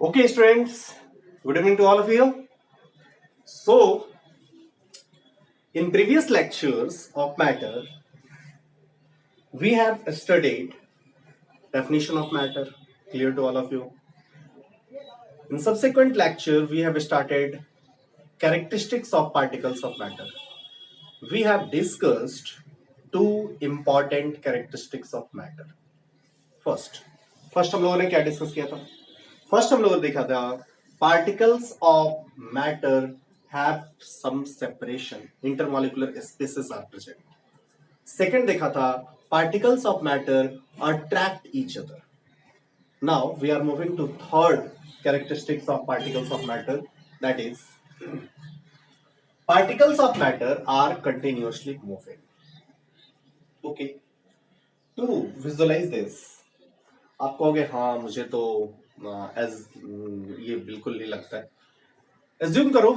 Okay, students, good evening to all of you. So, in previous lectures of matter, we have studied definition of matter, clear to all of you. In subsequent lecture, we have started characteristics of particles of matter. We have discussed two important characteristics of matter. First हम लोगों ने क्या discuss किया था? First हम लोगों ने देखा था particles of matter have some separation, intermolecular spaces are present. Second देखा था particles of matter attract each other. Now we are moving to third characteristics of particles of matter, that is particles of matter are continuously moving. Okay, to visualize this, आप कहोगे हाँ मुझे तो ये बिल्कुल नहीं लगता है. एज्यूम करो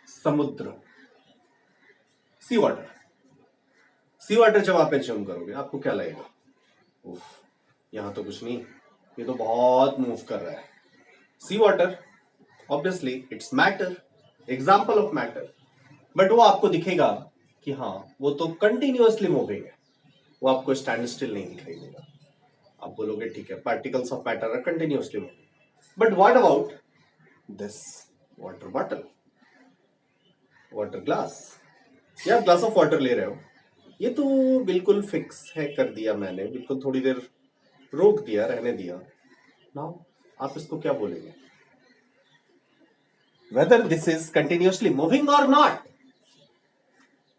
समुद्र, सी वाटर जब आप एज्यूम करोगे आपको क्या लगेगा? उफ, यहाँ तो कुछ नहीं, ये तो बहुत मूव कर रहा है. Sea water obviously it's matter, example of matter, but वो आपको दिखेगा कि हाँ वो तो कंटिन्यूअसली मूविंग है, वो आपको स्टैंड स्टिल नहीं दिखाई देगा. आप बोलोगे ठीक है, particles of matter are continuously moving, but what about this water bottle, water glass, या ग्लास ऑफ वाटर ले रहे हो, ये तो बिल्कुल फिक्स है, कर दिया मैंने, बिल्कुल थोड़ी देर रोक दिया, रहने दिया. नाउ आप इसको क्या बोलेंगे? Whether this is continuously moving और नॉट.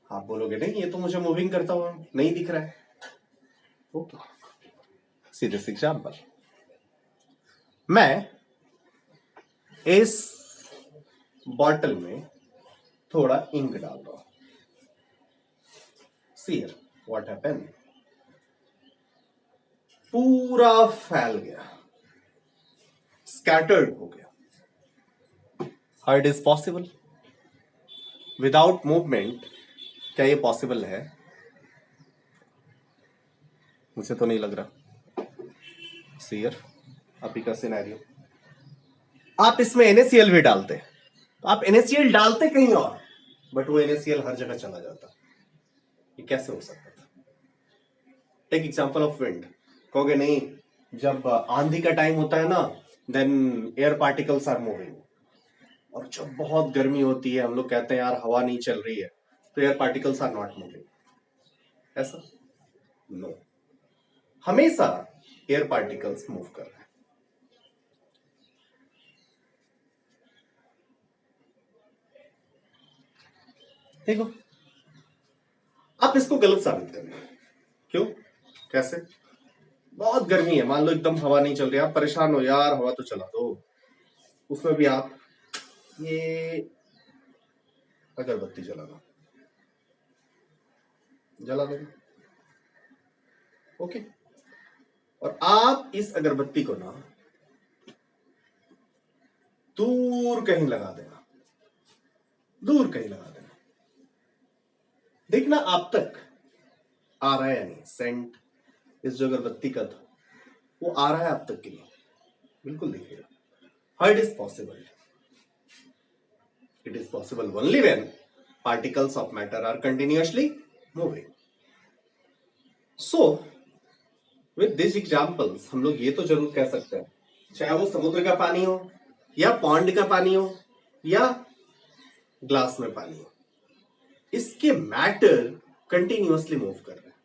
आप बोलोगे नहीं, ये तो मुझे मूविंग करता हुआ नहीं दिख रहा है. Okay, see this example. मैं इस बॉटल में थोड़ा इंक डाल रहा हूं. सी हियर व्हाट हैपेंड, पूरा फैल गया, स्कैटर्ड हो गया. How it is possible without movement? क्या ये पॉसिबल है? मुझे तो नहीं लग रहा. सी हियर अभी का सिनेरियो, आप इसमें NaCl भी डालते, तो आप NaCl डालते कहीं और, बट वो NaCl हर जगह चला जाता. ये कैसे हो सकता था? Take example of wind. कहोगे नहीं, जब आंधी का टाइम होता है ना, then air particles are moving, और जब बहुत गर्मी होती है, हम लोग कहते हैं यार हवा नहीं चल रही है, तो air particles are not moving. ऐसा नो, हमेशा एयर पार्टिकल्स मूव कर रहे हैं. देखो, आप इसको गलत साबित करें. क्यों? कैसे? बहुत गर्मी है, मान लो एकदम हवा नहीं चल रही, आप परेशान हो, यार हवा तो चला दो. उसमें भी आप ये अगरबत्ती जला दोगे. ओके, और आप इस अगरबत्ती को ना दूर कहीं लगा देना, देखना आप तक आ रहा है या नहीं. सेंट इस जो अगरबत्ती का था वो आ रहा है आप तक कि नहीं? बिल्कुल दिखेगा. How it is possible? It is possible only when particles of matter are continuously moving. So with this examples हम लोग ये तो जरूर कह सकते हैं, चाहे वो समुद्र का पानी हो, या पॉन्ड का पानी हो, या ग्लास में पानी हो, इसके मैटर कंटिन्यूअसली मूव कर रहे हैं.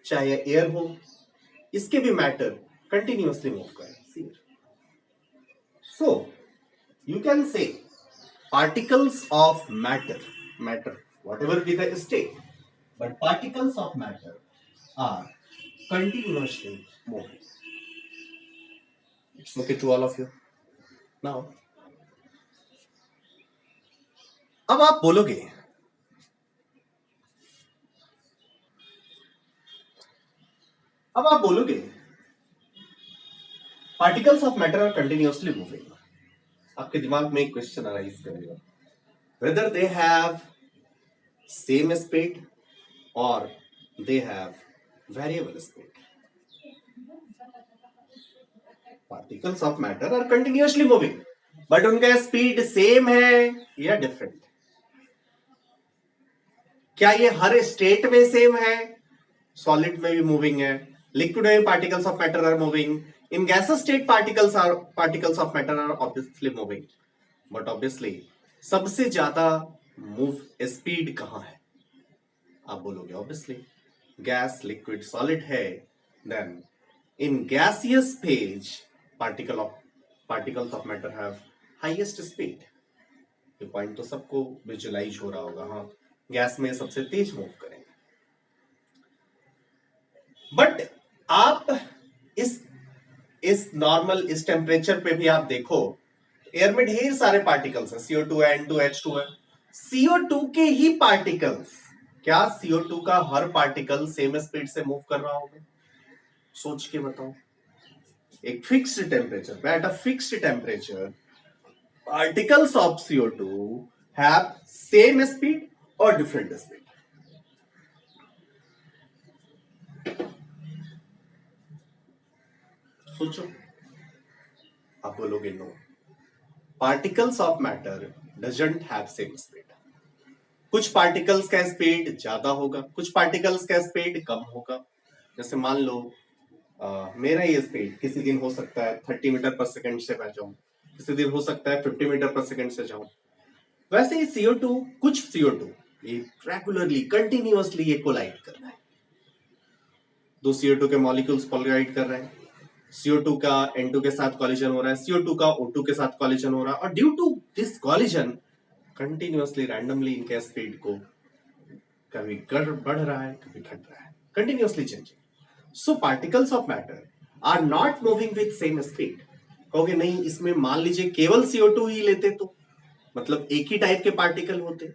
चाहे एयर हो, इसके भी मैटर कंटिन्यूअसली मूव कर रहे हैं. So you can say particles of matter whatever be the state, but particles of matter are continuously moving. It's okay to all of you. Now अब आप बोलोगे particles of matter are continuously moving. आपके दिमाग में एक question arise करेगा, whether they have same speed or they have variable speed. Particles of matter are continuously moving, but उनका speed same है या डिफरेंट? क्या ये हर स्टेट में सेम है? सॉलिड में भी मूविंग है, लिक्विड में particles of matter are moving, in gases state particles of matter are obviously moving, but obviously सबसे ज्यादा मूव स्पीड कहां है? आप बोलोगे ऑब्वियसली गैस, लिक्विड, सॉलिड है, then in gaseous phase particles of matter have highest speed. ये point तो सबको विजुअलाइज हो रहा होगा, हाँ गैस में सबसे तेज मूव करेंगे। बट आप इस नॉर्मल इस टेम्परेचर पे भी आप देखो, एयर में ढेर सारे पार्टिकल्स हैं, CO2 है, N2, H2 है, CO2 के ही पार्टिकल्स, क्या CO2 का हर पार्टिकल सेम स्पीड से मूव कर रहा होगा? सोच के बताओ। एक फिक्स्ड टेम्परेचर पे, at a fixed temperature, particles of CO2 have same speed और डिफरेंट स्पीड। सोचो, आप बोलोगे no, particles of matter doesn't have same speed. कुछ पार्टिकल्स का स्पीड ज्यादा होगा, कुछ पार्टिकल्स का स्पीड कम होगा। जैसे मान लो मेरा ये स्पीड किसी दिन हो सकता है 30 मीटर पर सेकंड से मैं जाऊं, किसी दिन हो सकता है 50 मीटर पर सेकंड से जाऊं। वैसे ही CO2, कुछ CO2 ये रेगुलरली कंटिन्यूअसली ये कोलाइड कर रहा है, दो CO2 के मॉलिक्यूल्स कोलाइड कर रहे हैं, CO2 का N2 के साथ कॉलिजन हो रहा है, CO2 का O2 के साथ कॉलिजन हो रहा है, और due to this collision continuously randomly इनके स्पीड को कभी बढ़ रहा है, कभी घट रहा है, continuously changing. So particles of matter are not moving with same speed. कहोगे नहीं, इसमें मान लीजिए केवल CO2 ही लेते तो मतलब एक ही टाइप के पार्टिकल होते,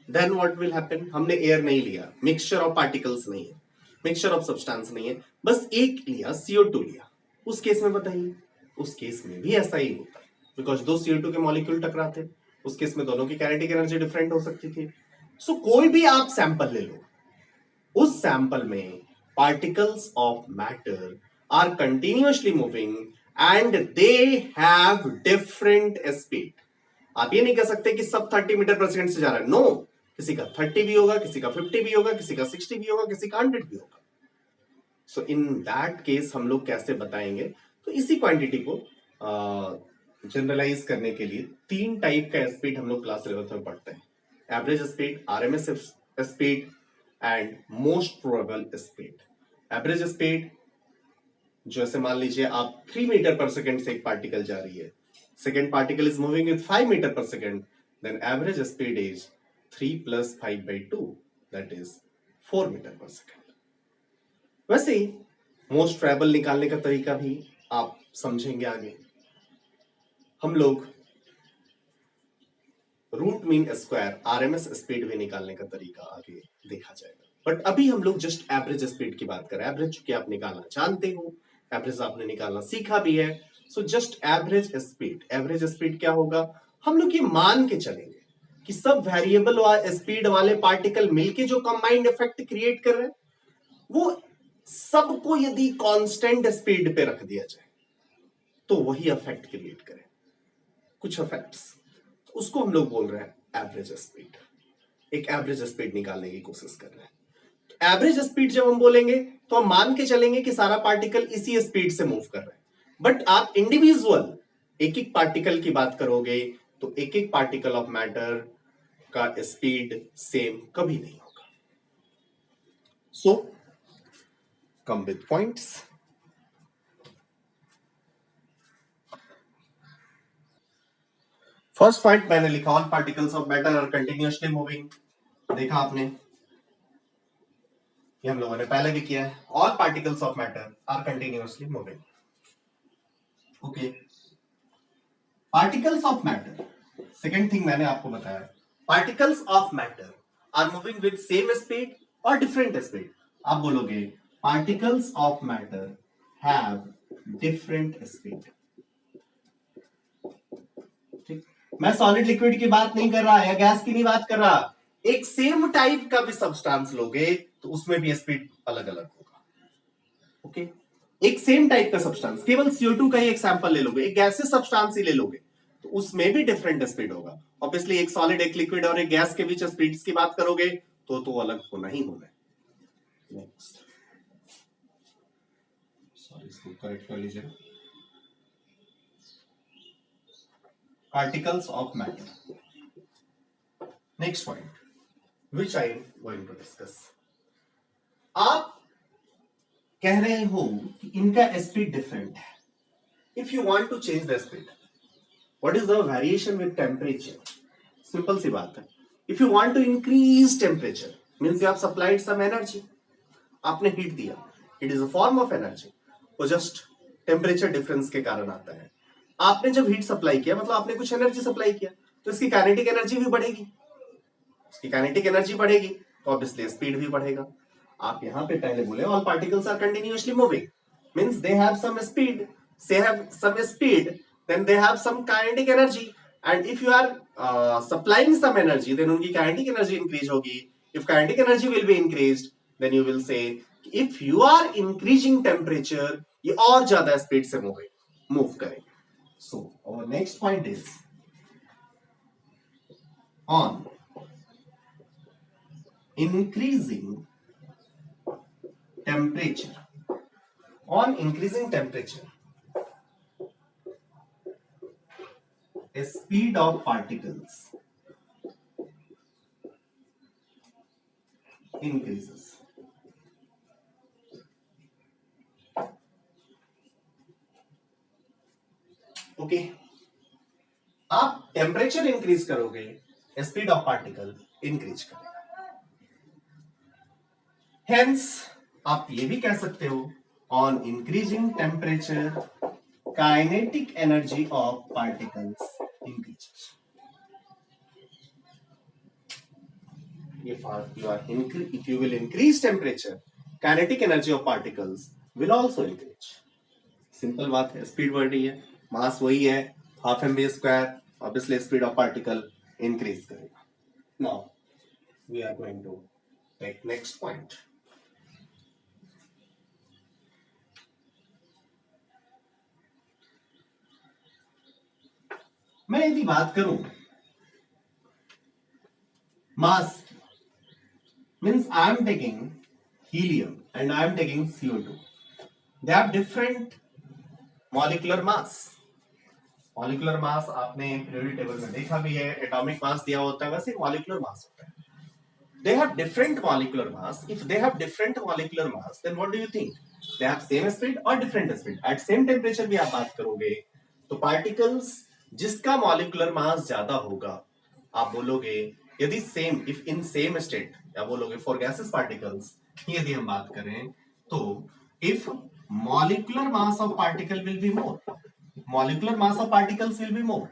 देन व्हाट विल हैपन? हमने एयर नहीं लिया, मिक्सचर ऑफ पार्टिकल्स नहीं है, मिक्सचर ऑफ सब्सटेंस नहीं है, बस एक लिया, CO2 लिया, उस केस में बताइए, उस केस में भी ऐसा ही होता है, बिकॉज दो CO2 के मॉलिक्यूल टकराते, उस केस में दोनों की काइनेटिक एनर्जी डिफरेंट हो सकती थी। सो कोई भी आप सैंपल ले लो, उस सैंपल में particles of matter are continuously moving and they have different speed. आप ये नहीं कह सकते कि सब 30 मीटर पर सेकंड से जा रहा है, नो, किसी का 30 भी होगा, किसी का 50 भी होगा, किसी का 60 भी होगा, किसी का 100 भी होगा। सो इन दैट केस हम लोग कैसे बताएंगे? तो इसी क्वांटिटी को जनरलाइज करने के लिए तीन टाइप का स्पीड हम लोग क्लास 11th में पढ़ते हैं, average speed, RMS speed and most probable speed. Average speed, जैसे मान लीजिए आप 3 मीटर पर सेकंड से एक पार्टिकल जा रही है, second particle is moving with 5 meter per second, then average speed is 3 plus 5 by 2, that is 4 meter per second. वैसे ही मोस्ट ट्रेवल निकालने का तरीका भी आप समझेंगे आगे। हम लोग root mean square RMS speed भी निकालने का तरीका आगे देखा जाएगा, बट अभी हम लोग जस्ट एवरेज स्पीड की बात करें। एवरेज चूंकि आप निकालना जानते हो, एवरेज आपने निकालना सीखा भी है, so just average speed. Average speed क्या होगा? हम लोग ये मान के चलेंगे कि सब वेरिएबल स्पीड वाले पार्टिकल मिलके जो कंबाइंड इफेक्ट क्रिएट कर रहे हैं, वो सबको यदि कांस्टेंट स्पीड पे रख दिया जाए तो वही इफेक्ट क्रिएट करे, कुछ इफेक्ट्स, उसको हम लोग बोल रहे हैं एवरेज स्पीड। एक एवरेज स्पीड निकालने की कोशिश कर रहे हैं। एवरेज स्पीड जब हम बोलेंगे तो हम मान के चलेंगे कि सारा पार्टिकल इसी स्पीड से मूव कर रहे हैं, बट आप इंडिविजुअल एक एक पार्टिकल की बात करोगे तो एक एक पार्टिकल ऑफ मैटर का स्पीड सेम कभी नहीं होगा। So come with points. First point मैंने लिखा, all particles of matter are continuously moving. देखा आपने, ये हम लोगों ने पहले भी किया है, all particles of matter are continuously moving. Okay, particles of matter, second thing मैंने आपको बताया, particles of matter are moving with same speed और डिफरेंट स्पीड। आप बोलोगे particles of matter have different speed. ठीक, मैं सॉलिड लिक्विड की बात नहीं कर रहा या गैस की नहीं बात कर रहा, एक सेम टाइप का भी सब्सटेंस लोगे तो उसमें भी स्पीड अलग अलग होगा। ओके, एक सेम टाइप का सब्सटेंस, केवल CO2 का ही एग्जांपल ले लोगे, एक गैसेस सब्सटेंस ही ले लोगे, तो उसमें भी डिफरेंट स्पीड होगा। ऑब्वियसली एक सॉलिड, एक लिक्विड और एक गैस के बीच स्पीड्स की बात करोगे तो अलग होना ही होना है। नेक्स्ट, सॉरी, इसको करेक्ट कर लीजिए। Particles of matter, next point which I am going to discuss. आप कह रहे हो कि इनका स्पीड डिफरेंट है। If you want to change the speed, what is the variation with temperature? Simple सी बात है, if you want to increase temperature means you have supplied some energy, आपने हीट दिया, it is a form of energy, वो just temperature difference के कारण आता है। आपने जब हीट सप्लाई किया मतलब आपने कुछ एनर्जी सप्लाई किया, तो इसकी काइनेटिक एनर्जी भी बढ़ेगी, इसकी काइनेटिक एनर्जी बढ़ेगी तो ऑब्वियसली स्पीड भी बढ़ेगा। आप यहां पे पहले बोले all particles are continuously moving, means they have some speed, then they have some kinetic energy, and if you are supplying some energy then उनकी kinetic energy increase होगी। if kinetic energy will be increased then you will say if you are increasing temperature ये और ज्यादा speed से move करेंगे। so our next point is on increasing temperature, on increasing temperature speed of particles increases। Okay, आप temperature increase करोगे, speed of particle increase करेगा। Hence आप ये भी कह सकते हो on increasing temperature kinetic energy of particles increases। If you will increase temperature, kinetic energy of particles will also increase। Simple बात है, स्पीड बढ़ रही है, मास वही है, half M V square, obviously speed of particle increase करेगा। Now we are going to take next point. मैं यदि बात करूं mass means I am taking helium and I am taking CO2, they have different molecular mass। molecular mass आपने periodic table में देखा भी है, एटॉमिक मास दिया होता है, वैसे molecular mass होता है। they have different molecular mass, if they have different molecular mass then what do you think, they have same speed or different speed, at same temperature भी आप बात करोगे तो पार्टिकल्स जिसका मॉलिक्यूलर मास ज्यादा होगा आप बोलोगे, यदि same, if in same state, या बोलोगे फॉर गैसेस पार्टिकल्स यदि हम बात करें तो if molecular mass of particle will be more, molecular mass of particles will be more,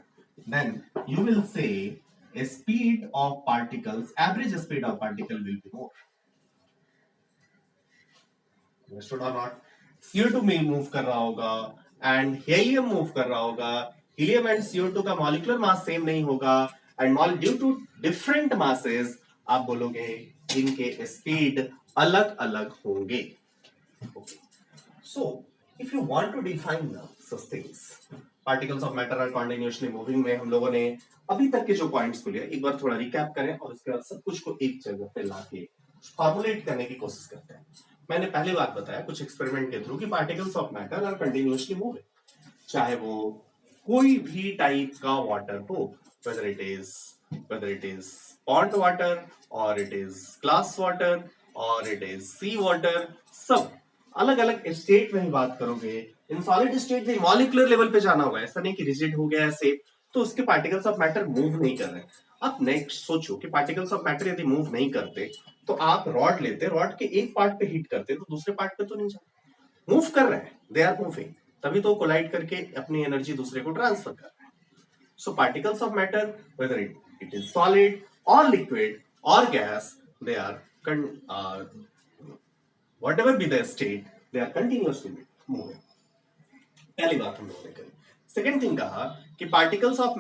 then you will say speed of particles, average speed of particle will be more। Understood or not? CO2 में move कर रहा होगा and helium move कर रहा होगा, helium and CO2 का molecular mass same नहीं होगा and due to different masses आप बोलोगे इनके स्पीड अलग अलग होंगे। So if you want to define such things, particles of matter are continuously moving में हम लोगों ने अभी तक के जो पॉइंट्स को लिया एक बार थोड़ा रिकैप करें और उसके बाद सब कुछ को एक जगह पे लाके फॉर्मुलेट करने की कोशिश करते हैं। मैंने पहले बात बताया कुछ एक्सपेरिमेंट के थ्रू कि particles of matter are continuously moving, चाहे वो कोई भी टाइप का वाटर हो, whether it is pond water or it is glass water or it is sea water, सब अलग अलग स्टेट में ही बात करोगे। इन सॉलिड स्टेट में मॉलिक्यूलर लेवल पे जाना होगा, ऐसा नहीं कि रिजिड हो गया है सेफ, तो उसके पार्टिकल्स ऑफ मैटर मूव नहीं कर रहे। अब नेक्स्ट सोचो कि पार्टिकल्स ऑफ मैटर यदि मूव नहीं करते तो आप रॉड लेते, रॉड के एक पार्ट पे हिट करते तो दूसरे पार्ट पे तो नहीं जाते, मूव कर रहे हैं, दे आर मूविंग, तभी तो कोलाइड करके अपनी एनर्जी दूसरे को ट्रांसफर कर रहे हैं। So particles of matter whether it is solid or liquid or gas, they are whatever be the state, they are continuously moving। पहली बात हम लोगों ने करी। सेकेंड थिंग कहा कि particles of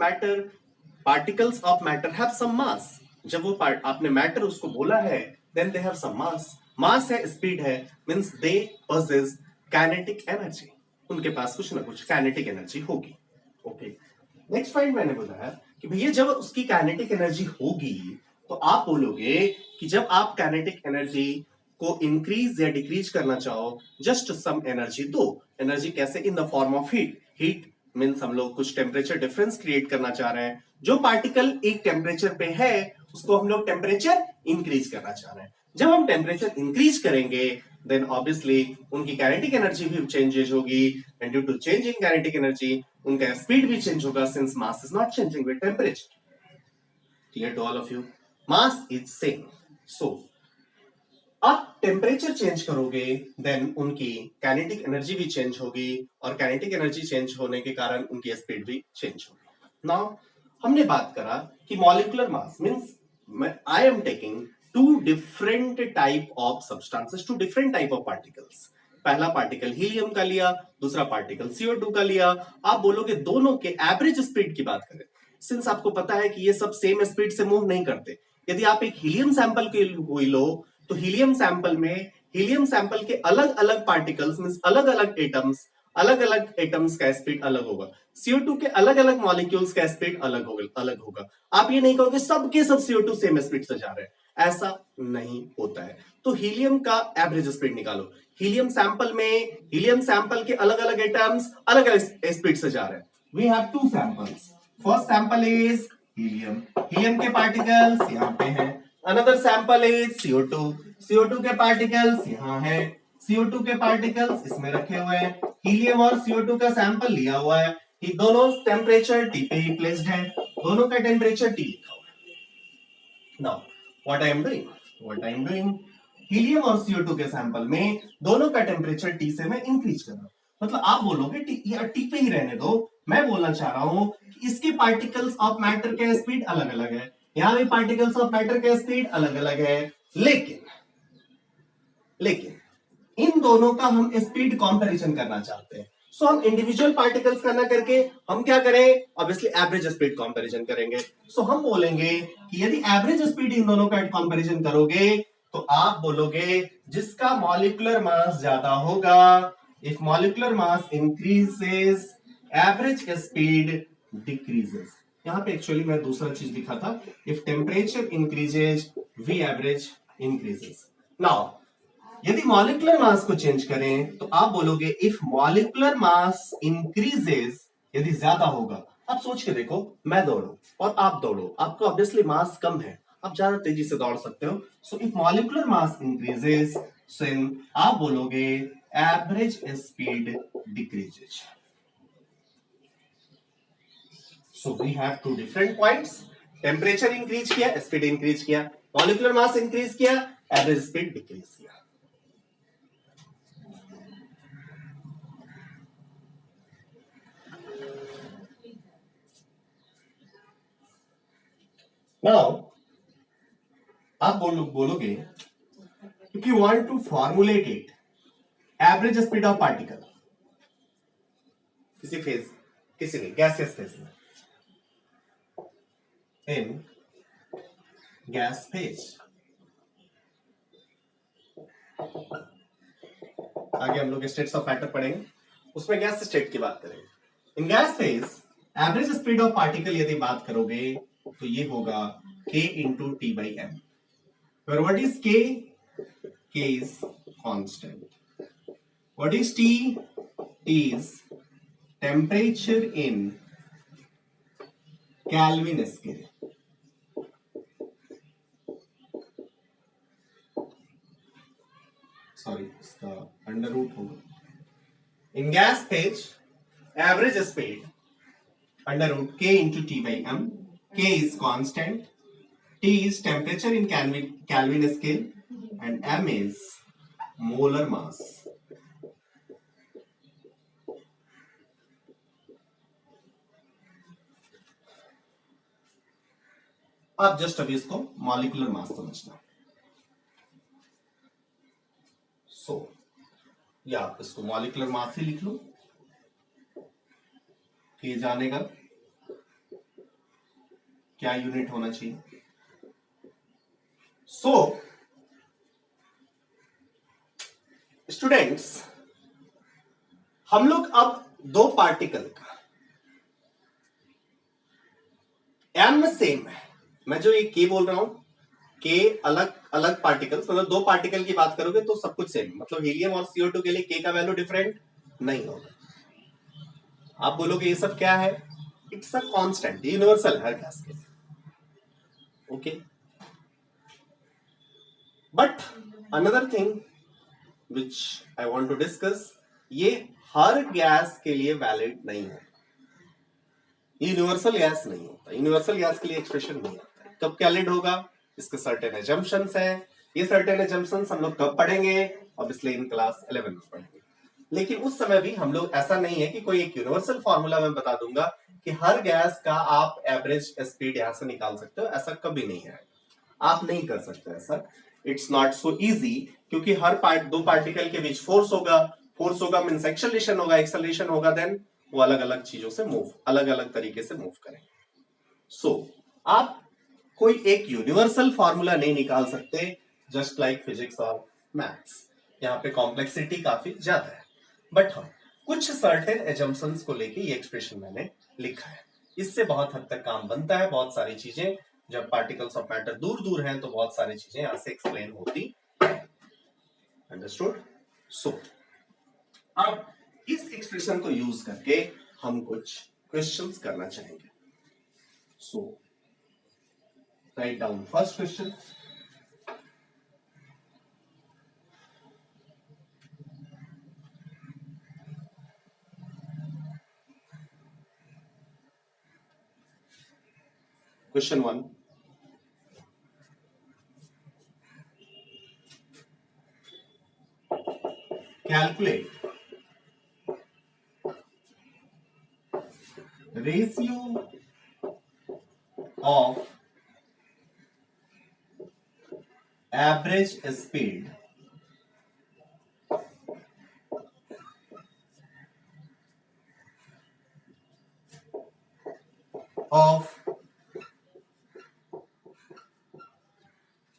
matter have some mass, जब वो आपने मैटर उसको बोला है देन दे हैव सम मास, मास है स्पीड है means they possess kinetic energy, उनके पास कुछ ना कुछ काइनेटिक एनर्जी होगी। ओके, नेक्स्ट पॉइंट मैंने बोला कि भैया जब उसकी काइनेटिक एनर्जी होगी तो आप बोलोगे कि जब आप काइनेटिक एनर्जी को इंक्रीज या डिक्रीज करना चाहो, जस्ट सम एनर्जी दो। एनर्जी कैसे? In the form of heat. Heat means हम लोग कुछ टेम्परेचर डिफरेंस क्रिएट करना चाह रहे हैं। जो पार्टिकल एक टेम्परेचर पे है उसको हम लोग टेम्परेचर इंक्रीज करना चाह रहे हैं। जब हम टेम्परेचर इंक्रीज करेंगे देन ऑब्वियसली उनकी काइनेटिक एनर्जी भी चेंजेस होगी, and due to change in kinetic energy उनका स्पीड भी चेंज होगा, since mass is not changing with temperature. Clear to all of you? Mass is same. So आप temperature change करोगे then उनकी kinetic energy भी change होगी, और kinetic energy change होने के कारण उनकी स्पीड भी चेंज होगी। नाउ हमने बात करा कि molecular mass means I am taking two different type of substances, two different type of particles. पहला पार्टिकल हीलियम का लिया, दूसरा पार्टिकल CO2 का लिया। आप बोलोगे दोनों के एवरेज स्पीड की बात करें, सिंस आपको पता है कि ये सब सेम स्पीड से मूव नहीं करते। यदि आप एक हीलियम सैंपल के हुई लो तो हीलियम सैंपल के अलग अलग पार्टिकल्स मींस अलग अलग एटम्स का स्पीड अलग होगा। CO2 के अलग अलग मॉलिक्यूल्स का स्पीड अलग होगा। आप ये नहीं कहोगे सबके सब CO2 सेम स्पीड से जा रहे हैं, ऐसा नहीं होता है। तो हीलियम का एवरेज स्पीड निकालो। हीलियम सैंपल के अलग अलग एटम्स अलग अलग स्पीड से जा रहे हैं। We have two samples. First sample is helium के पार्टिकल्स यहां पे हैं। अनदर सैंपल इज CO2 के पार्टिकल्स यहां है। CO2 के पार्टिकल्स इसमें रखे हुए हैं। हीलियम और CO2 का सैंपल लिया हुआ है। ये दोनों टेम्परेचर T पे ही प्लेस्ड है, दोनों का टेम्परेचर T लिखा हुआ है। Now what I am doing helium और CO2 के सैंपल में दोनों का टेम्परेचर T से मैं इंक्रीज कर रहा हूं। मतलब आप बोलोगे T पे ही रहने दो, मैं बोलना चाह रहा हूं कि इसके पार्टिकल्स ऑफ मैटर के स्पीड अलग अलग है, यहां भी पार्टिकल्स ऑफ मैटर के स्पीड अलग अलग है, लेकिन इन दोनों का हम स्पीड कंपैरिजन करना चाहते हैं। सो हम इंडिविजुअल पार्टिकल्स का ना करके हम क्या करें, ऑब्वियसली एवरेज स्पीड कंपैरिजन करेंगे। सो हम बोलेंगे कि यदि एवरेज स्पीड इन दोनों का कंपैरिजन करोगे तो आप बोलोगे जिसका मॉलिक्यूलर मास ज्यादा होगा, if molecular mass increases average speed decreases. यहां पे एक्चुअली मैं दूसरा चीज लिखा था, if temperature increases V average increases. Now यदि मॉलिक्यूलर मास को चेंज करें तो आप बोलोगे इफ मॉलिक्यूलर मास इंक्रीजेस, यदि ज्यादा होगा। आप सोच के देखो, मैं दौड़ू और आप दौड़ो, आपको ऑब्वियसली मास कम है, आप ज्यादा तेजी से दौड़ सकते हो। So if molecular mass increases then आप बोलोगे average speed decreases. So we have two different points. Temperature increase किया, स्पीड इंक्रीज किया, मॉलिक्यूलर मास इंक्रीज किया, एवरेज स्पीड डिक्रीज किया। नाउ आप बोलोगे if you want to formulate it average speed of particle किसी भी गैसियस फेज में, इन gas phase, आगे हम लोग स्टेट्स ऑफ मैटर पढ़ेंगे, उसमें गैस स्टेट की बात करेंगे। In gas phase average speed of particle यदि बात करोगे तो ये होगा k into T by M, where what is k? K is constant. What is T? T is temperature in Kelvin scale. Sorry, इसका अंडर रूट होगा। In gas phase, average speed under root k into T by m. K is constant. T is temperature in Kelvin scale, and m is molar mass. आप just अभी इसको molecular mass समझना। सो या आप इसको molecular mass ही लिख लो, कि जानेगा क्या यूनिट होना चाहिए। सो स्टूडेंट्स, हम लोग अब दो पार्टिकल का एम सेम है, मैं जो ये के बोल रहा हूं, के अलग अलग पार्टिकल्स, मतलब दो पार्टिकल की बात करोगे तो सब कुछ सेम, मतलब हीलियम और CO2 के लिए के का वैल्यू डिफरेंट नहीं होगा। आप बोलोगे ये सब क्या है, इट्स अ कांस्टेंट, यूनिवर्सल हर गैस के लिए, okay. But another thing which I want to discuss, ये हर गैस के लिए वैलिड नहीं है, यूनिवर्सल गैस नहीं होता, यूनिवर्सल गैस के लिए एक्सप्रेशन नहीं आता है। कब वैलिड होगा, इसके सर्टेन एजम्पशंस है, ये सर्टेन एजम्पशंस हम लोग कब पढ़ेंगे, ऑब्वियसली इन क्लास 11 में पढ़ेंगे। लेकिन उस समय भी हम लोग, ऐसा नहीं है कि कोई एक यूनिवर्सल फॉर्मूला मैं बता दूंगा कि हर गैस का आप एवरेज स्पीड यहां से निकाल सकते हो, ऐसा कभी नहीं है, आप नहीं कर सकते ऐसा, इट्स नॉट सो इजी, क्योंकि हर दो पार्टिकल के बीच फोर्स होगा मींस एक्सेलरेशन होगा, एक्सेलरेशन होगा, देन वो अलग अलग चीजों से मूव, अलग अलग तरीके से मूव करेंगे। सो आप कोई एक यूनिवर्सल फॉर्मूला नहीं निकाल सकते, जस्ट लाइक फिजिक्स और मैथ्स, यहाँ पे कॉम्प्लेक्सिटी काफी ज्यादा है। बट हाँ, कुछ सर्टेन एजम्पशंस को लेके ये एक्सप्रेशन मैंने लिखा है, इससे बहुत हद तक काम बनता है, बहुत सारी चीजें, जब पार्टिकल्स ऑफ मैटर दूर दूर हैं तो बहुत सारी चीजें यहां से एक्सप्लेन होती है। अंडरस्टूड? सो अब इस एक्सप्रेशन को यूज करके हम कुछ क्वेश्चंस करना चाहेंगे। So write down first question. Question 1. Calculate ratio of average speed of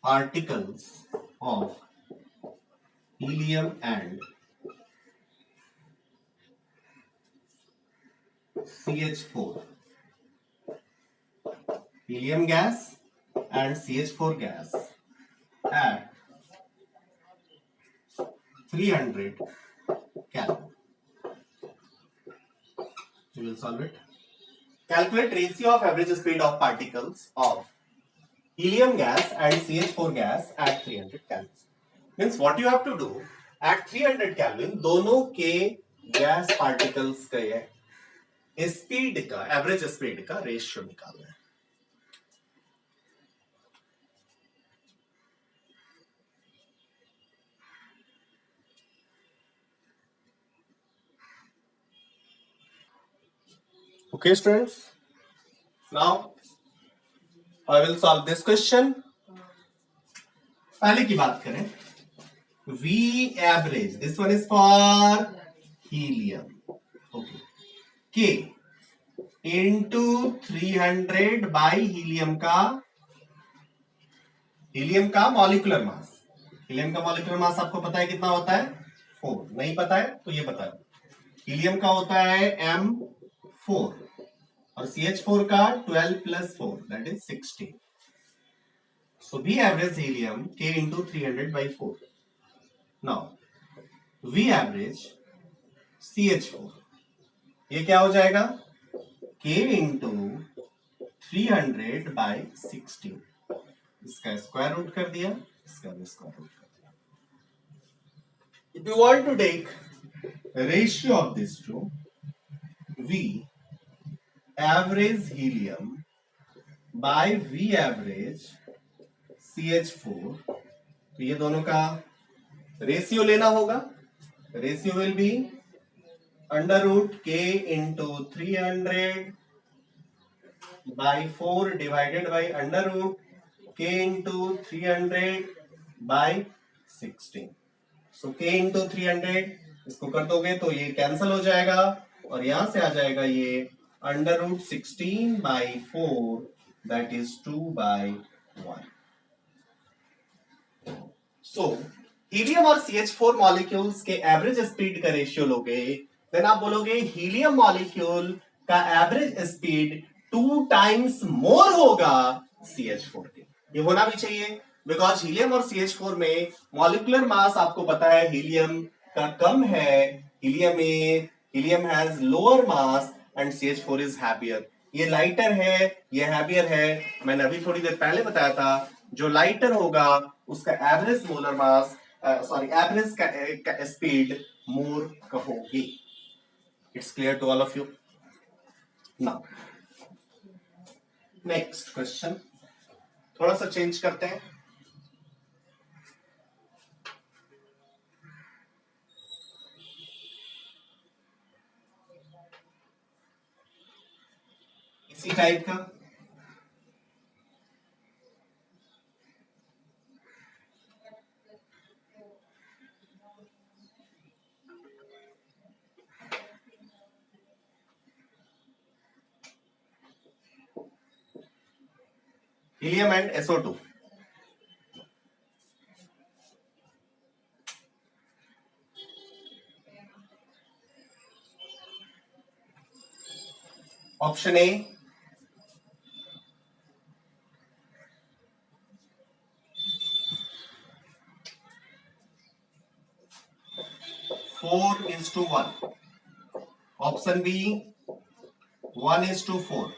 particles of helium and CH4, helium gas and CH4 gas at 300 Kelvin. We will solve it. Calculate ratio of average speed of particles of helium gas and CH4 gas at 300 Kelvin. Means what you have to do, at 300 Kelvin दोनों के gas particles के speed का, average speed का ratio निकालना है। Okay students, now I will solve this question. पहले की बात करें, V average, this one is for helium, okay, K into 300 by helium का मॉलिक्यूलर मास, हीलियम का मॉलिक्यूलर मास आपको पता है कितना होता है, 4, नहीं पता है तो ये बता दो, हीलियम का होता है M4 और CH4 का 12 plus 4 that is 16. So V average helium K into 300 by 4. Now V average CH4, ये क्या हो जाएगा, K into 300 by 16, इसका स्क्वायर रूट कर दिया, इसका भी स्क्वायर रूट कर दिया. If you want to take ratio of these two, V average helium by V average CH4, तो ये दोनों का रेशियो लेना होगा, ratio will be under root K into 300 by 4 divided by under root K into 300 by 16. So K into 300 इसको कर दोगे तो ये कैंसिल हो जाएगा और यहां से आ जाएगा ये under root 16 by 4 that is 2 by 1. So helium और CH4 मॉलिक्यूल्स के एवरेज स्पीड का रेशियो लोगे देन आप बोलोगे हीलियम मॉलिक्यूल का एवरेज स्पीड 2 टाइम्स मोर होगा CH4 के। ये होना भी चाहिए, बिकॉज हीलियम और CH4 में मॉलिक्यूलर मास आपको पता है हीलियम का कम है। Helium has lower mass and CH4 is heavier. ये लाइटर है, ये हैवियर है। मैंने अभी थोड़ी देर पहले बताया था, जो लाइटर होगा उसका एवरेज मोलर मास, एवरेज का स्पीड मोर कहोगे। It's clear to all of you. Now next question, थोड़ा सा चेंज करते हैं। इसी टाइप का। Helium and SO2। Option A 4:1, option B 1:4,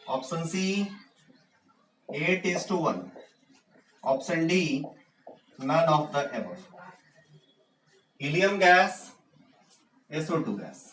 option C 8:1, option D none of the above। Helium gas, SO2 gas.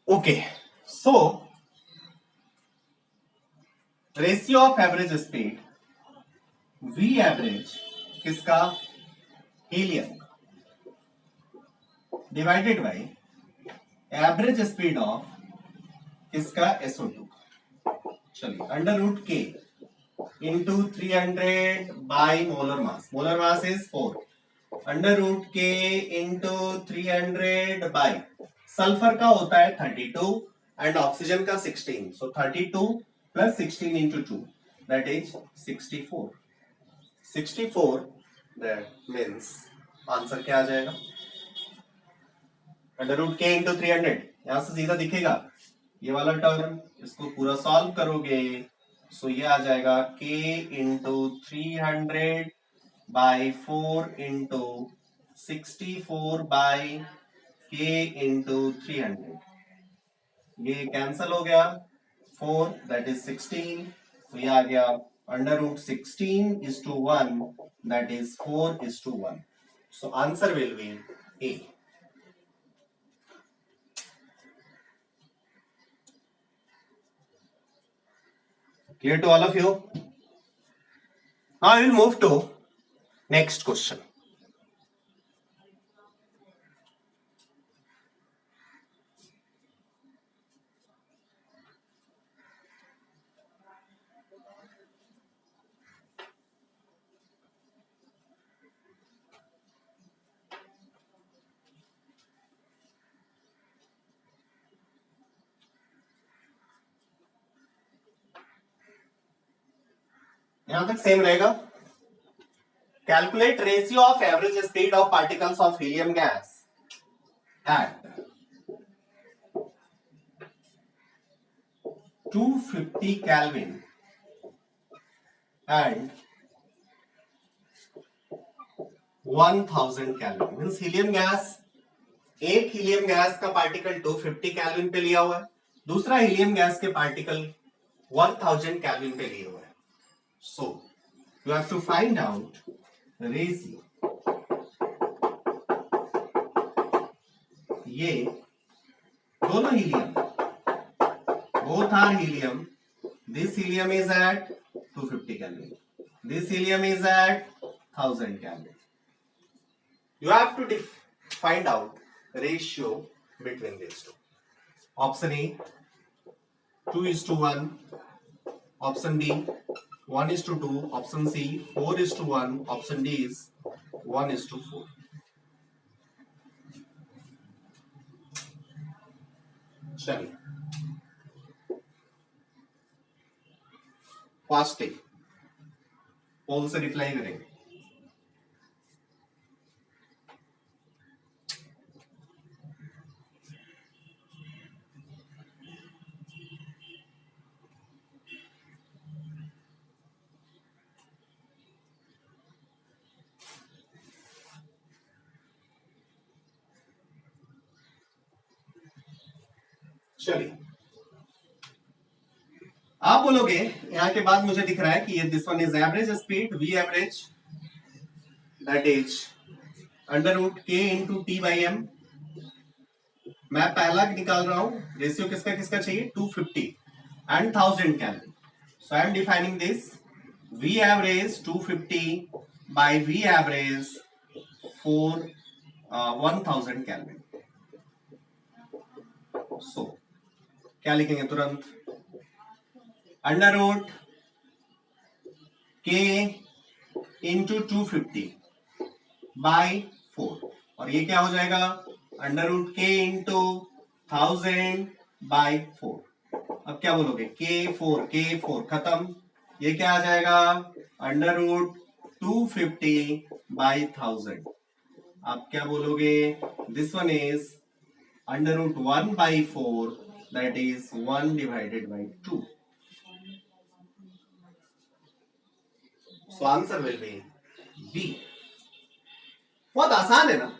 Okay, so ratio of average speed V average किसका, helium, divided by average speed of किसका, SO2। चलिए, under root के into 300 by molar mass, molar mass is 4, under root के into 300 by, sulphur का होता है 32 and oxygen का 16, so 32 plus 16 into 2 that is 64। 64 that means answer क्या आ जाएगा, अंडर रूट के इंटू 300, यहां से सीधा दिखेगा ये वाला टर्म, इसको पूरा सॉल्व करोगे सो ये आ जाएगा k into 300 by 4 into 64 by k into 300, ये कैंसल हो गया, 4 दैट इज 16, तो ये आ गया under root 16:1 that is 4:1, so answer will be A। Clear to all of you? Now I will move to next question. यहां तक same रहेगा। Calculate ratio of average speed of particles of helium gas at 250 Kelvin and 1000 Kelvin। Means helium gas, एक helium gas का particle 250 Kelvin पे लिया हुआ है, दूसरा हीलियम गैस के पार्टिकल 1000 केल्विन पे लिए हुए हैं। So you have to find out ratio, ये दोनों helium, both are helium, this helium is at 250 Kelvin, this helium is at 1000 Kelvin, you have to find out ratio between these two। Option A 2:1, option B 1:2, option C 4:1, option D is 1:4। चलिए fast पोल से reply करेंगे। चलिए आप बोलोगे यहां के बाद मुझे दिख रहा है कि ये this one is average speed V average that is under root के इंटू टी बाई एम। मैं पहला निकाल रहा हूं, रेशियो किसका किसका चाहिए 250 and 1000 calorie. So I am defining this V average 250 by V average 1000 calorie. So क्या लिखेंगे तुरंत, अंडर रूट के इंटू 250 बाई 4, और ये क्या हो जाएगा अंडर रूट के इंटू 1000 बाई 4। अब क्या बोलोगे के4 खत्म, ये क्या आ जाएगा अंडर रूट 250 बाई 1000। आप क्या बोलोगे this one is under root 1/4 that is 1 divided by 2। So answer will be B. बहुत आसान है ना,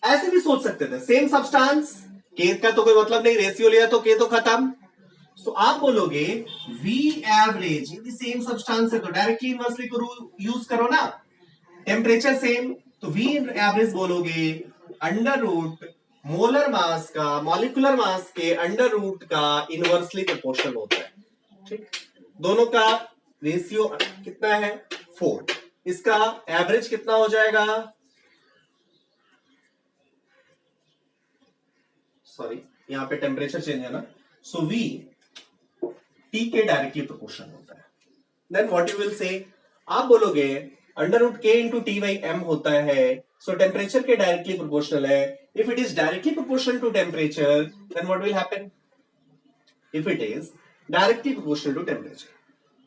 ऐसे भी सोच सकते थे, सेम सब्सटेंस के का तो कोई मतलब नहीं, रेशियो लिया तो के तो खत्म। सो आप बोलोगे वी एवरेज, यदि सेम सब्सटेंस है तो डायरेक्टली इनवर्सली को रूल यूज करो ना, टेम्परेचर सेम तो वी एवरेज बोलोगे अंडर रूट मोलर मास का मॉलिक्यूलर मास के अंडर रूट का इनवर्सली प्रोपोर्शनल होता है। ठीक, दोनों का रेशियो कितना है 4, इसका एवरेज कितना हो जाएगा, सॉरी यहां पे टेम्परेचर चेंज है ना, सो वी टी के डायरेक्टली प्रोपोर्शनल होता है। Then what you will say, आप बोलोगे अंडर रूट के इंटू टी बाई एम होता है, सो टेम्परेचर के डायरेक्टली प्रोपोर्शनल है। If it is directly proportional to temperature then what will happen, if it is directly proportional to temperature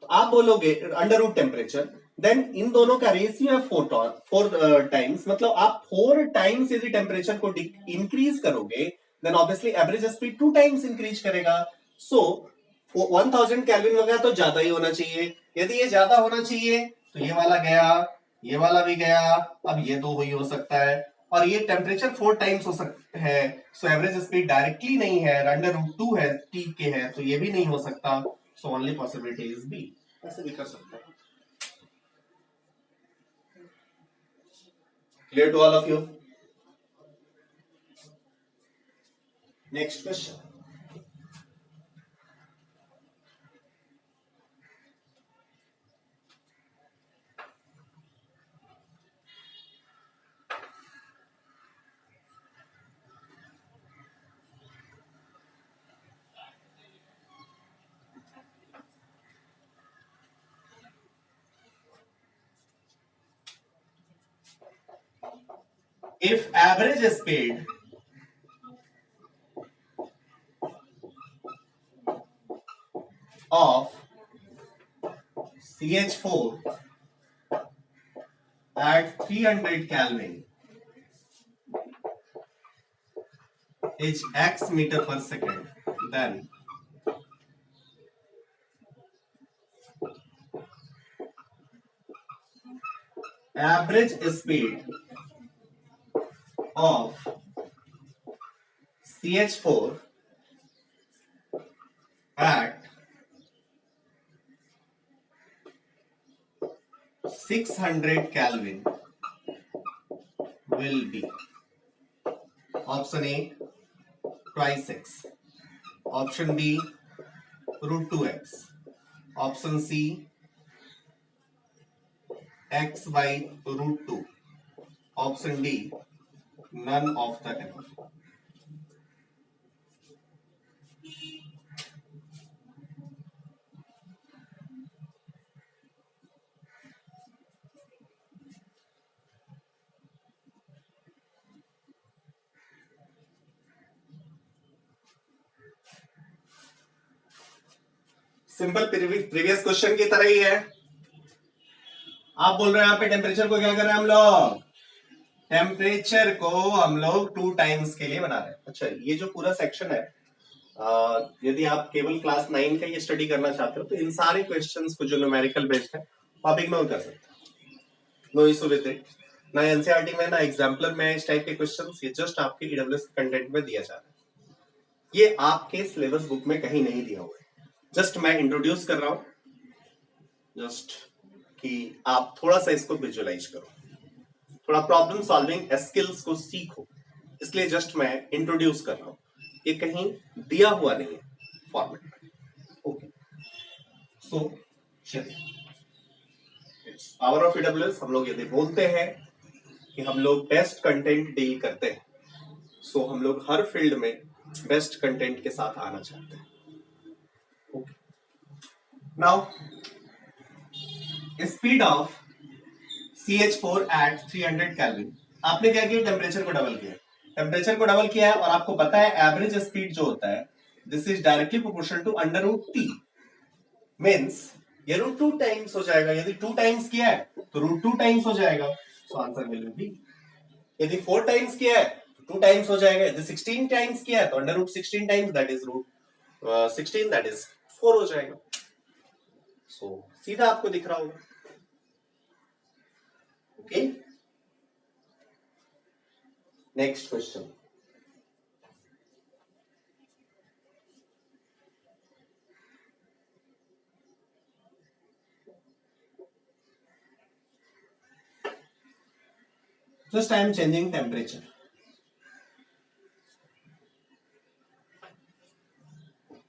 तो आप बोलोगे अंडर रूट टेम्परेचर, देन इन दोनों का रेशियो है 4 टाइम्स, मतलब आप 4 टाइम्स यदि टेम्परेचर को इंक्रीज करोगे then obviously average speed 2 times increase करेगा। सो 1000 केल्विन वगैरह तो ज्यादा ही होना चाहिए, यदि ये ज्यादा होना चाहिए तो ये वाला गया, ये वाला भी गया, अब ये दो ही हो सकता है, और ये टेम्परेचर 4 टाइम्स हो सकता है। सो एवरेज स्पीड डायरेक्टली नहीं है, अंडर रूट 2 है टी के है, तो ये भी नहीं हो सकता। So only possibility is B. ऐसे भी कर सकते हैं। Clear to all of you? Next question, if average speed of CH4 at 300 Kelvin is x meter per second, then average speed of CH4 at 600 Kelvin will be option A twice x, option B root 2x, option C x by root 2, option D none of the above. Simple previous question की तरह ही है। आप बोल रहे हैं यहाँ पे temperature को क्या कर रहे हैं हम लोग, टेम्परेचर को हम लोग 2 टाइम्स के लिए बना रहे हैं। अच्छा, ये जो पूरा सेक्शन है, यदि आप केवल क्लास 9 का ये स्टडी करना चाहते हो तो इन सारे क्वेश्चंस को जो न्यूमेरिकल बेस्ड है आप इग्नोर कर सकते हो, नो इशू विद इट। ना एनसीईआरटी में ना एग्जाम्पलर में इस टाइप के क्वेश्चंस, ये जस्ट आपके ईडब्ल्यूएस कंटेंट में दिया जा रहा है, ये आपके सिलेबस बुक में कहीं नहीं दिया हुआ है। जस्ट मैं इंट्रोड्यूस कर रहा हूं, जस्ट कि आप थोड़ा सा इसको विजुअलाइज करो, थोड़ा प्रॉब्लम सॉल्विंग स्किल्स को सीखो, इसलिए जस्ट मैं इंट्रोड्यूस कर रहा हूं, ये कहीं दिया हुआ नहीं है फॉर्मेट में। ओके, सो चलिए, इट्स पावर ऑफ ईडब्ल्यूएस। हम लोग यदि बोलते हैं कि हम लोग बेस्ट कंटेंट डील करते हैं, सो हम लोग हर फील्ड में बेस्ट कंटेंट के साथ आना चाहते हैं। Okay, now speed of CH4 at 300 Kelvin, आपने क्या किया, टेम्परेचर को डबल किया, टेम्परेचर को डबल किया है, और आपको पता है एवरेज स्पीड जो होता है this is directly proportional to under root T, means ये रूट 2 टाइम्स हो जाएगा। यदि 2 टाइम्स किया है तो रूट 2 टाइम्स हो जाएगा, सो आंसर विल बी। यदि 4 टाइम्स किया है तो 2 टाइम्स हो जाएगा, यदि 16 टाइम्स किया है तो under root 16 times that is root 16 that is 4 हो जाएगा। सो सीधा आपको दिख रहा होगा। Okay, next question. Just I am changing temperature.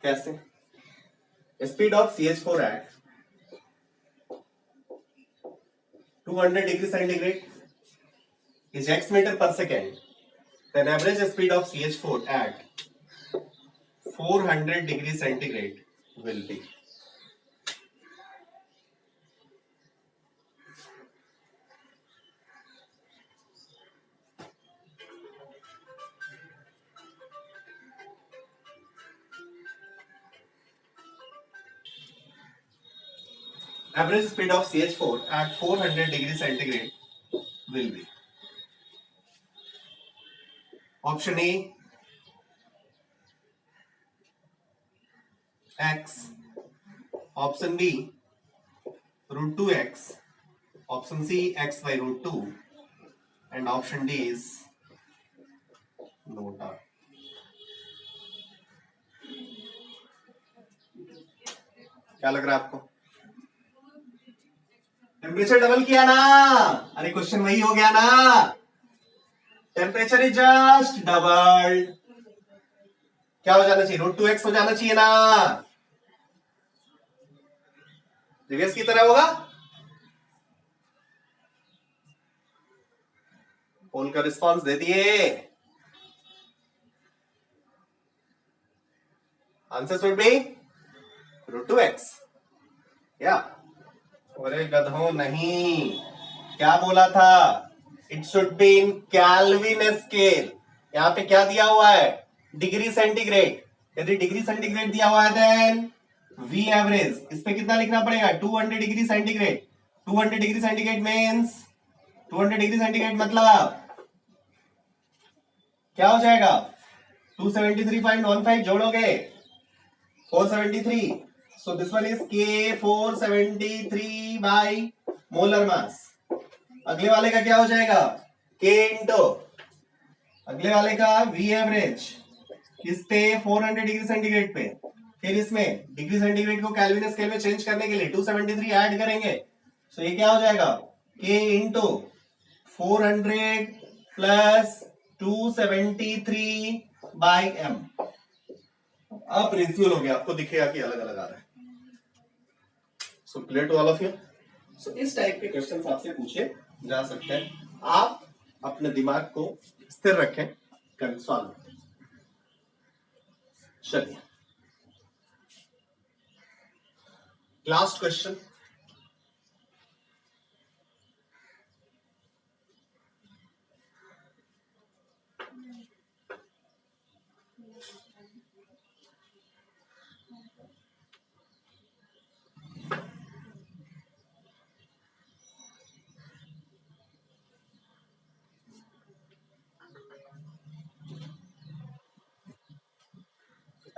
कैसे? Speed of CH4 at 200 degree centigrade is x meter per second. Then average speed of CH4 at 400 degree centigrade will be. Average speed of CH4 at 400 degree centigrade will be. Option A x, option B root 2x, option C x by root 2, and option D is nota. क्या लग रहा है आपको? Temperature double किया ना, अरे question वही हो गया ना, टेम्परेचर इज जस्ट डबल, क्या हो जाना चाहिए, रूट 2x हो जाना चाहिए ना, प्रीवियस की तरह होगा। पोल का रिस्पॉन्स दे दिए, answer should be root 2x। क्या? अरे गधों नहीं, क्या बोला था, it should be in Kelvin scale. यहाँ पे क्या दिया हुआ है, डिग्री सेंटीग्रेड, यदि डिग्री सेंटीग्रेड दिया हुआ है देन V एवरेज, इस पे कितना लिखना पड़ेगा, 200 degree centigrade. 200 degree centigrade means 200 degree centigrade मतलब क्या हो जाएगा, 273.15 जोड़ोगे 473, so this one is K 473 by molar mass. अगले वाले का क्या हो जाएगा, K इंटू अगले वाले का V एवरेज, किस पे, 400 डिग्री सेंटीग्रेड पे, फिर इसमें डिग्री सेंटीग्रेड को केल्विन स्केल में चेंज करने के लिए 273 ऐड करेंगे, सो ये क्या हो जाएगा, K into 400 plus 273 by m। अब रेशियो हो गया, आपको दिखेगा कि अलग अलग आ रहा है। So clear to all of you. So इस टाइप के क्वेश्चंस आपसे पूछे जा सकते हैं, आप अपने दिमाग को स्थिर रखें, सॉल्व। चलिए, last question.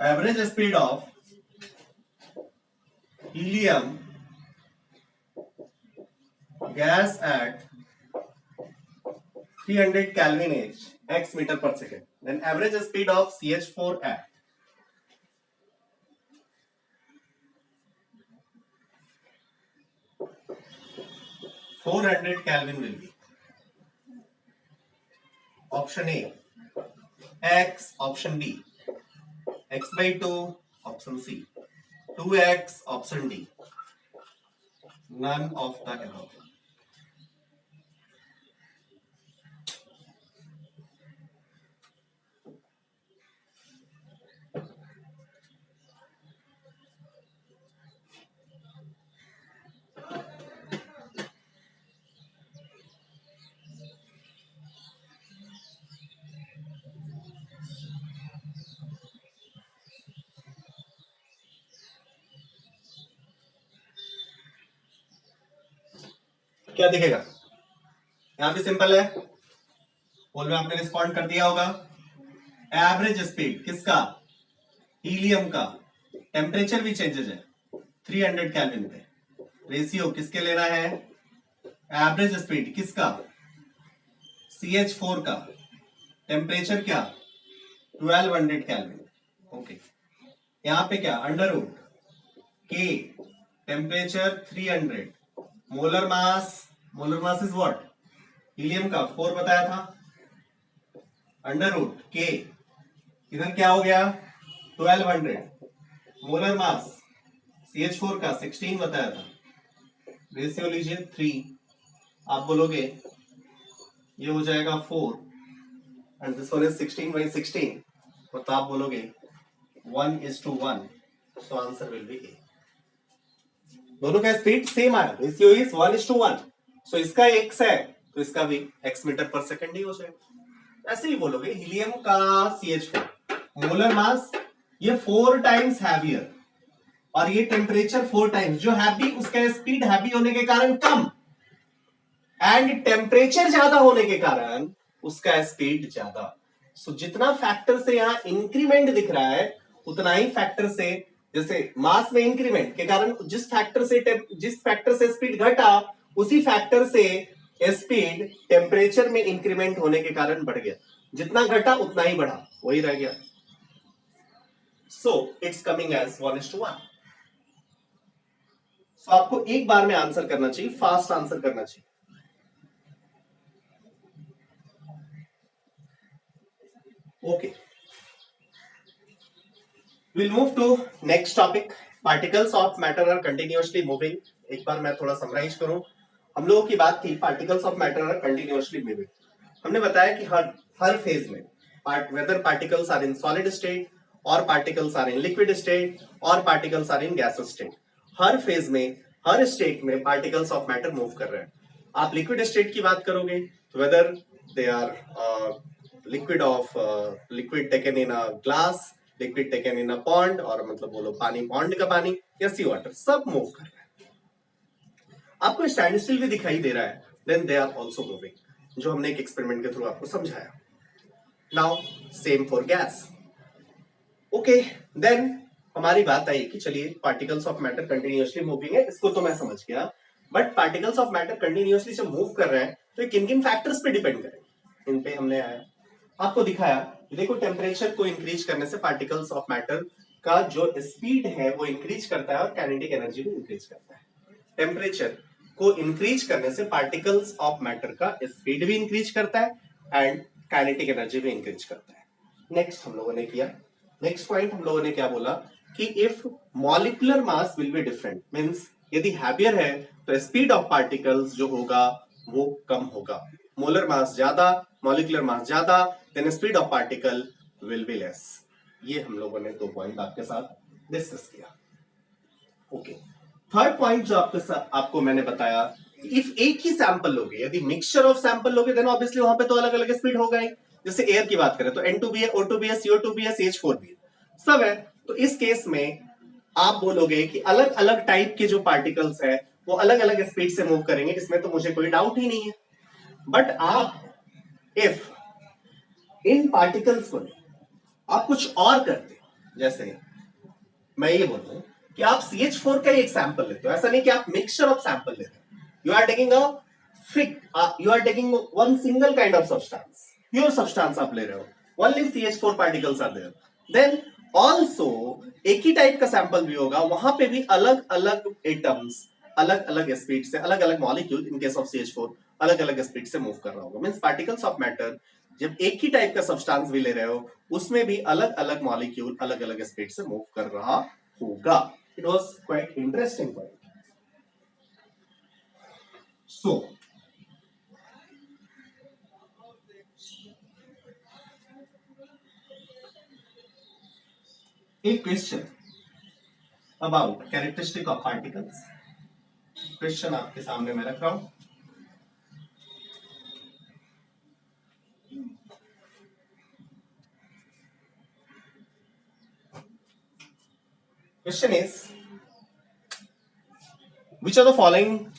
Average speed of helium gas at 300 Kelvin is x meter per second. Then average speed of CH4 at 400 Kelvin will be option A x, option B x by 2, option C 2x, option D none of the above. क्या दिखेगा? यहां भी simple है, पोल में आपने respond कर दिया होगा। एवरेज स्पीड किसका? हीलियम का। टेम्परेचर भी चेंजेज है 300 केल्विन पे। रेशियो किसके लेना है? एवरेज स्पीड किसका? CH4 का। टेम्परेचर क्या? 1200 केल्विन। ओके, यहां पे क्या? अंडर रूट के, temperature 300, molar mass is what? Helium का 4 बताया था, अंडर रूट के, इधर क्या हो गया? 1200, मोलर मास CH4 का 16 बताया था, रेशियो लीजिए 3, आप बोलोगे ये हो जाएगा 4 एंड दिस वन इज 16/16, तो आप बोलोगे 1:1, सो आंसर विल बी ए। दोनों का स्पीड सेम आया, रेशियो इज 1:1, सो इसका x है तो इसका भी x मीटर पर सेकंड ही हो जाएगा। ऐसे ही बोलोगे हीलियम का CH4, मोलर मास ये 4 टाइम्स हैवियर और ये टेम्परेचर 4 टाइम्स, जो हैवी उसका स्पीड हैवी होने के कारण कम एंड टेम्परेचर ज्यादा होने के कारण उसका स्पीड ज्यादा। सो जितना फैक्टर से यहां इंक्रीमेंट दिख रहा है उतना ही फैक्टर से, जैसे मास में इंक्रीमेंट के कारण जिस फैक्टर से स्पीड घटा उसी फैक्टर से स्पीड टेम्परेचर में इंक्रीमेंट होने के कारण बढ़ गया, जितना घटा उतना ही बढ़ा, वही रह गया। So it's coming as 1:1। So आपको एक बार में आंसर करना चाहिए, फास्ट आंसर करना चाहिए। Okay, we'll move to next topic. Particles of matter are continuously moving. एक बार मैं थोड़ा समराइज करूं। हम लोगों की बात थी particles of matter are continuously moving. हमने बताया कि हर फेज में whether particles are in solid state और particles are in liquid state और particles are in gaseous state, her phase में हर स्टेट में पार्टिकल्स ऑफ मैटर मूव कर रहे हैं। आप लिक्विड स्टेट की बात करोगे तो whether they are liquid taken in a glass, liquid taken in a pond, और मतलब बोलो पानी पॉन्ड का पानी या सी वाटर, सब मूव कर रहे हैं। आपको स्टैंड स्टिल भी दिखाई दे रहा है, then they are also moving, जो हमने एक एक्सपेरिमेंट के थ्रू आपको समझाया। Now same for gas. Okay, then हमारी बात आई कि चलिए particles of matter continuously moving है, इसको तो मैं समझ गया, but particles of matter continuously जब मूव कर रहे हैं तो किन किन फैक्टर्स पे डिपेंड करेंगे, इन पे हमने आया आपको दिखाया। देखो, टेम्परेचर को इंक्रीज करने से पार्टिकल्स ऑफ मैटर का जो स्पीड है वो इंक्रीज करता है और काइनेटिक एनर्जी भी इंक्रीज करता है। टेम्परेचर को इंक्रीज करने से पार्टिकल्स ऑफ मैटर का स्पीड भी इंक्रीज करता है एंड काइनेटिक एनर्जी भी इंक्रीज करता है। नेक्स्ट हम लोगों ने किया, नेक्स्ट पॉइंट हम लोगों ने क्या बोला कि if molecular mass will be different, means यदि हैवियर है तो स्पीड ऑफ पार्टिकल्स जो होगा वो कम होगा। मोलर मास ज्यादा, मॉलिक्यूलर मास ज्यादा, then speed of particle will be less. ये हम लोगों ने 2 पॉइंट आपके साथ डिस्कस किया। ओके, थर्ड पॉइंट जो आपको मैंने बताया, इफ एक ही सैंपल लोगे, यदि मिक्सचर ऑफ सैंपल लोगे देन ऑब्वियसली वहां पे तो अलग अलग स्पीड होगा ही। जैसे एयर की बात करें तो N2 भी है, O2 भी है, CO2 भी है, CH4 भी है, सब है। तो इस केस में आप बोलोगे कि अलग अलग टाइप के जो पार्टिकल्स है वो अलग अलग स्पीड से मूव करेंगे, इसमें तो मुझे कोई डाउट ही नहीं है। बट आप इफ इन पार्टिकल्स को आप कुछ और करते, जैसे मैं ये बोलूं कि आप CH4 का एक सैंपल लेते हो, ऐसा नहीं कि आप मिक्सचर ऑफ सैंपल लेते हो. You are taking a you are taking one single kind of substance, pure substance आप ले रहे हो, only CH4 particles are there. Then also एक ही टाइप का सैंपल भी होगा, वहां पे भी अलग अलग एटम्स अलग अलग स्पीड से, अलग अलग molecule in case of CH4 अलग अलग स्पीड से मूव कर रहा होगा. मींस पार्टिकल्स ऑफ मैटर जब एक ही टाइप का सब्सटेंस भी ले रहे हो, उसमें भी अलग अलग मॉलिक्यूल अलग अलग स्पीड से मूव कर रहा होगा. It was quite interesting point. So एक question about characteristic of particles. Question आपके सामने मैं रख रहा हूं. Question is, which of the following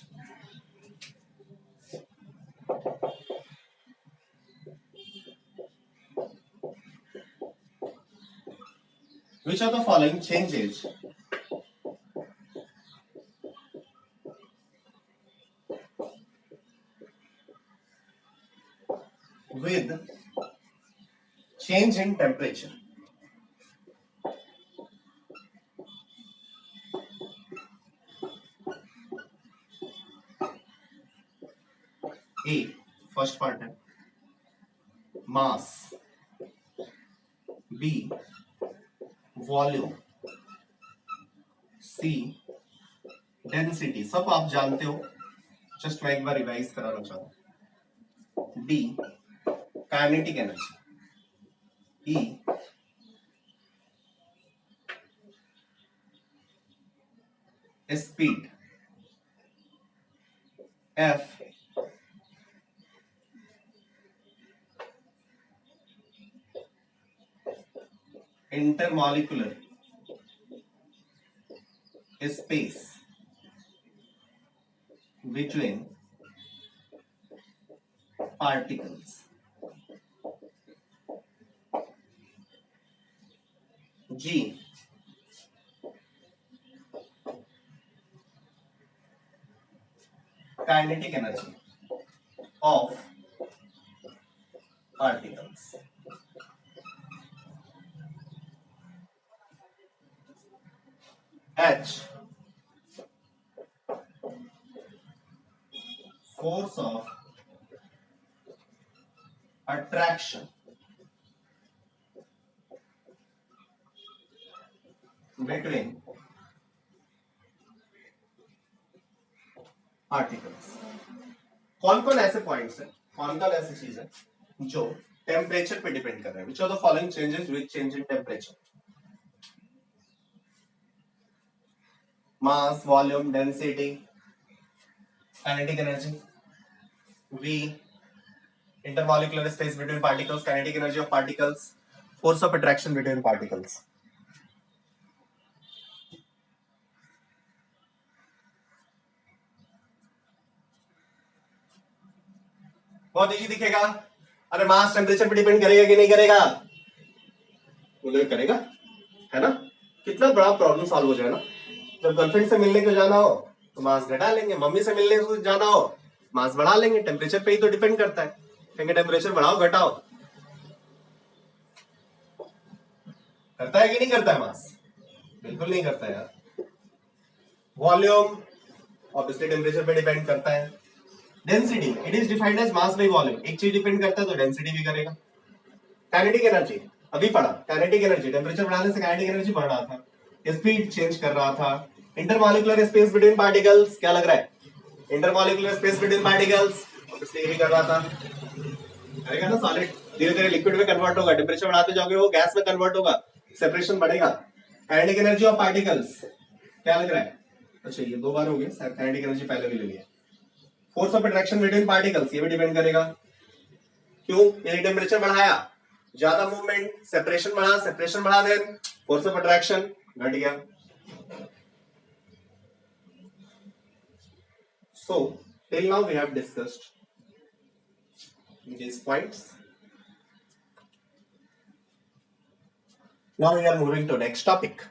changes with change in temperature? A, first part है mass, B, volume, C, density. सब आप जानते हो, जस्ट मैं एक बार रिवाइज कराना चाहूँ. D, kinetic energy. E, speed. F, intermolecular space between particles. G, kinetic energy of particles. H, force of attraction between particles. कौन कौन ऐसे पॉइंट्स हैं, कौन कौन ऐसी चीज है जो टेम्परेचर पे डिपेंड कर रहे हैं? Which are the following changes with change in temperature? Mass, volume, density, kinetic energy. V, intermolecular space between particles, kinetic energy of particles, force of attraction between particles. बहुत इजी दिखेगा. अरे मास temperature पे depend करेगा कि नहीं करेगा? बोलो करेगा, है ना? कितना बड़ा प्रॉब्लम सॉल्व हो जाए ना. जब गर्लफ्रेंड से मिलने को जाना हो तो मास घटा लेंगे, मम्मी से मिलने को जाना हो मास बढ़ा लेंगे. टेम्परेचर पे ही तो डिपेंड करता है. कहेंगे टेम्परेचर बढ़ाओ घटाओ. करता है कि नहीं करता है मास? बिल्कुल नहीं करता है यार. वॉल्यूम ऑब्वियसली टेम्परेचर पे डिपेंड करता है. Density, it is defined as mass by volume. एक चीज डिपेंड करता है तो डेंसिटी भी करेगा. काइनेटिक एनर्जी अभी पढ़ा. काइनेटिक एनर्जी टेम्परेचर बढ़ाने से काइनेटिक एनर्जी बढ़ रहा था, स्पीड चेंज कर रहा था. इंटरमॉलिक्यूलर स्पेस बिटवीन पार्टिकल्स, क्या लग रहा है? Intermolecular space between particles obviously यही कर रहा था. करेगा ना. सॉलिड धीरे धीरे लिक्विड में कन्वर्ट होगा, टेम्परेचर बढ़ाते जाओगे वो गैस में कन्वर्ट होगा, सेपरेशन बढ़ेगा. काइनेटिक एनर्जी ऑफ पार्टिकल्स क्या लग रहा है? अच्छा ये दो बार हो गया, काइनेटिक एनर्जी पहले भी ले लिया. Force of attraction between particles, ये भी डिपेंड करेगा. क्यों? यही टेम्परेचर बढ़ाया, ज्यादा मूवमेंट, सेपरेशन बढ़ा दे, फोर्स ऑफ अट्रैक्शन घट गया. So till now we have discussed these points. Now we are moving to next topic.